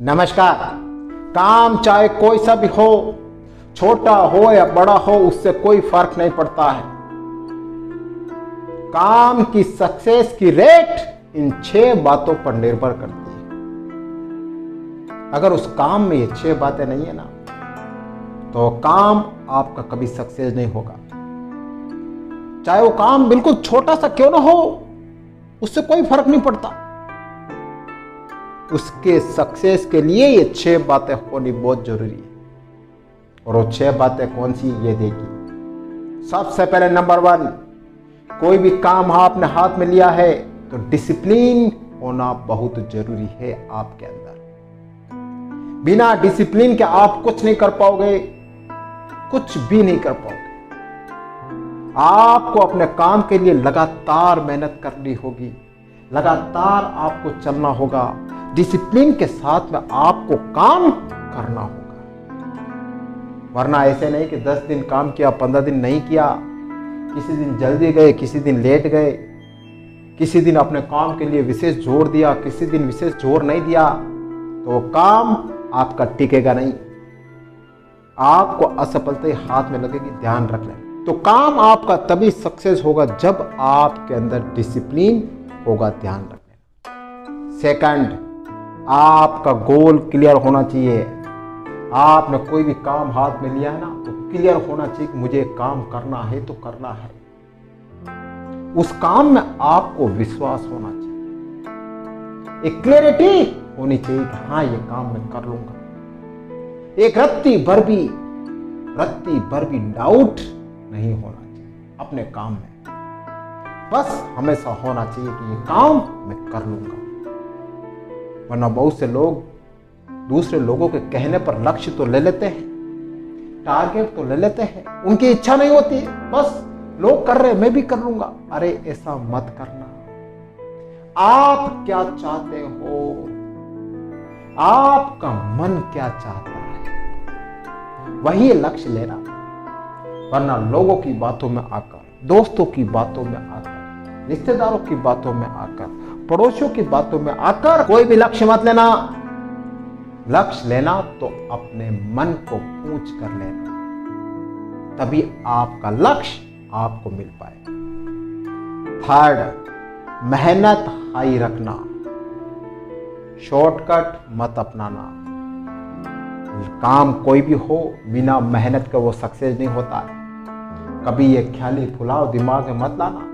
नमस्कार। काम चाहे कोई सा भी हो, छोटा हो या बड़ा हो, उससे कोई फर्क नहीं पड़ता है। काम की सक्सेस की रेट इन 6 बातों पर निर्भर करती है। अगर उस काम में ये 6 बातें नहीं है ना, तो काम आपका कभी सक्सेस नहीं होगा। चाहे वो काम बिल्कुल छोटा सा क्यों ना हो, उससे कोई फर्क नहीं पड़ता। उसके सक्सेस के लिए ये 6 बातें होनी बहुत जरूरी है। और वो 6 बातें कौन सी, ये देखिए। सबसे पहले नंबर 1, कोई भी काम आपने हाथ में लिया है तो डिसिप्लिन होना बहुत जरूरी है आपके अंदर। बिना डिसिप्लिन के आप कुछ नहीं कर पाओगे, कुछ भी नहीं कर पाओगे। आपको अपने काम के लिए लगातार मेहनत करनी होगी, लगातार आपको चलना होगा। डिसिप्लिन के साथ में आपको काम करना होगा। वरना ऐसे नहीं कि 10 दिन काम किया, 15 दिन नहीं किया, किसी दिन जल्दी गए, किसी दिन लेट गए, किसी दिन अपने काम के लिए विशेष जोर दिया, किसी दिन विशेष जोर नहीं दिया, तो वो काम आपका टिकेगा नहीं। आपको असफलता ही हाथ में लगेगी, ध्यान रख लें। तो काम आपका तभी सक्सेस होगा जब आपके अंदर डिसिप्लिन होगा, ध्यान रखें। सेकंड, आपका गोल क्लियर होना चाहिए। आपने कोई भी काम हाथ में लिया है ना, तो क्लियर होना चाहिए कि मुझे काम करना है तो करना है। उस काम में आपको विश्वास होना चाहिए, एक क्लैरिटी होनी चाहिए कि हाँ, ये काम मैं कर लूंगा। एक रत्ती भर भी डाउट नहीं होना चाहिए अपने काम में। बस हमेशा होना चाहिए कि ये काम मैं कर लूंगा। वरना बहुत से लोग दूसरे लोगों के कहने पर लक्ष्य तो ले लेते हैं, टारगेट तो ले लेते हैं, उनकी इच्छा नहीं होती है, बस लोग कर रहे मैं भी कर लूंगा। अरे ऐसा मत करना। आप क्या चाहते हो, आपका मन क्या चाहता है, वही लक्ष्य लेना। वरना लोगों की बातों में आकर, दोस्तों की बातों में आकर, रिश्तेदारों की बातों में आकर, पड़ोसियों की बातों में आकर कोई भी लक्ष्य मत लेना। लक्ष्य लेना तो अपने मन को पूछ कर लेना, तभी आपका लक्ष्य आपको मिल पाएगा। थर्ड, मेहनत हाई रखना, शॉर्टकट मत अपनाना। काम कोई भी हो, बिना मेहनत के वो सक्सेस नहीं होता। कभी ये ख्याली फुलाव दिमाग में मत लाना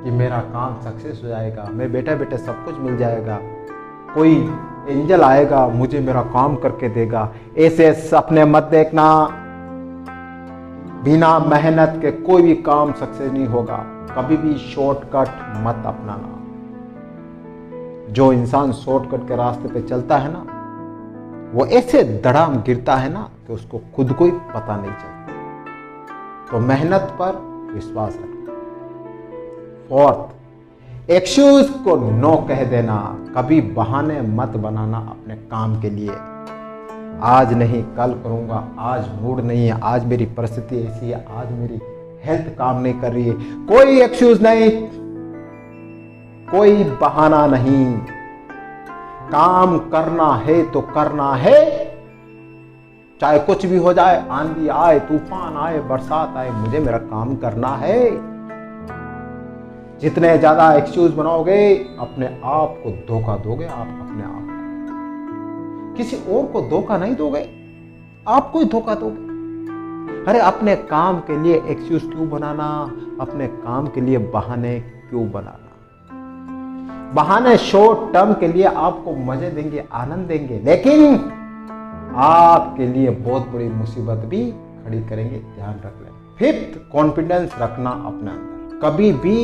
कि मेरा काम सक्सेस हो जाएगा, मैं बैठे बैठे सब कुछ मिल जाएगा, कोई एंजल आएगा मुझे मेरा काम करके देगा। ऐसे सपने मत देखना। बिना मेहनत के कोई भी काम सक्सेस नहीं होगा। कभी भी शॉर्टकट मत अपनाना। जो इंसान शॉर्टकट के रास्ते पे चलता है ना, वो ऐसे धड़ाम गिरता है ना कि उसको खुद को ही पता नहीं चलता। तो मेहनत पर विश्वास रखना। फोर्थ, एक्सक्यूज को नो कह देना। कभी बहाने मत बनाना अपने काम के लिए। आज नहीं कल करूंगा, आज मूड नहीं है, आज मेरी परिस्थिति ऐसी है, आज मेरी हेल्थ काम नहीं कर रही है। कोई एक्सक्यूज नहीं, कोई बहाना नहीं। काम करना है तो करना है, चाहे कुछ भी हो जाए, आंधी आए, तूफान आए, बरसात आए, मुझे मेरा काम करना है। जितने ज्यादा एक्सक्यूज बनाओगे, अपने आप को धोखा दोगे। आप अपने आप को, किसी और को धोखा नहीं दोगे, आपको ही धोखा दोगे। अरे अपने काम के लिए एक्सक्यूज क्यों बनाना, अपने काम के लिए बहाने क्यों बनाना। बहाने शॉर्ट टर्म के लिए आपको मजे देंगे, आनंद देंगे, लेकिन आपके लिए बहुत बड़ी मुसीबत भी खड़ी करेंगे, ध्यान रख लें। फिफ्थ, कॉन्फिडेंस रखना अपने अंदर। कभी भी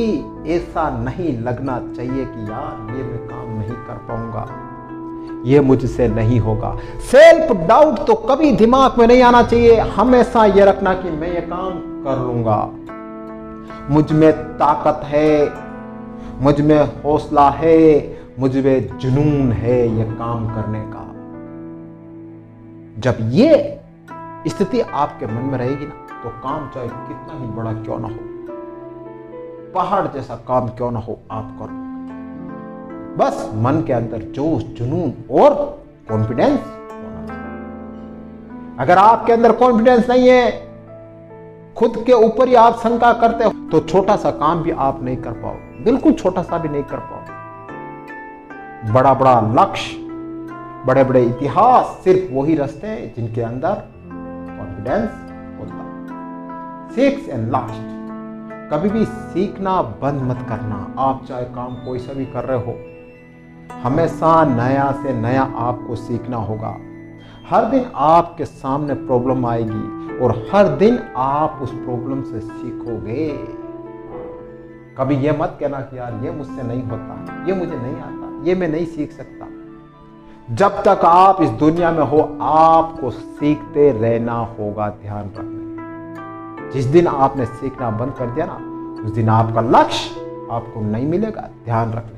ऐसा नहीं लगना चाहिए कि यार ये मैं काम नहीं कर पाऊंगा, ये मुझसे नहीं होगा। सेल्फ डाउट तो कभी दिमाग में नहीं आना चाहिए। हमेशा ये रखना कि मैं ये काम कर लूंगा, मुझ में ताकत है, मुझ में हौसला है, मुझ में जुनून है ये काम करने का। जब ये स्थिति आपके मन में रहेगी ना, तो काम चाहे कितना ही बड़ा क्यों ना हो, पहाड़ जैसा काम क्यों ना हो, आप करो। बस मन के अंदर जोश, जुनून और कॉन्फिडेंस होना चाहिए। अगर आपके अंदर कॉन्फिडेंस नहीं है, खुद के ऊपर ही आप शंका करते हो, तो छोटा सा काम भी आप नहीं कर पाओगे, बिल्कुल छोटा सा भी नहीं कर पाओगे। बड़ा बड़ा लक्ष्य, बड़े बड़े इतिहास सिर्फ वही रचते हैं जिनके अंदर कॉन्फिडेंस होता है। सिक्स एंड लास्ट, कभी भी सीखना बंद मत करना। आप चाहे काम कोई सा भी कर रहे हो, हमेशा नया से नया आपको सीखना होगा। हर दिन आपके सामने प्रॉब्लम आएगी और हर दिन आप उस प्रॉब्लम से सीखोगे। कभी ये मत कहना कि यार ये मुझसे नहीं होता, ये मुझे नहीं आता, ये मैं नहीं सीख सकता। जब तक आप इस दुनिया में हो, आपको सीखते रहना होगा। ध्यान रखना, जिस दिन आपने सीखना बंद कर दिया ना, उस दिन आपका लक्ष्य आपको नहीं मिलेगा। ध्यान रखना।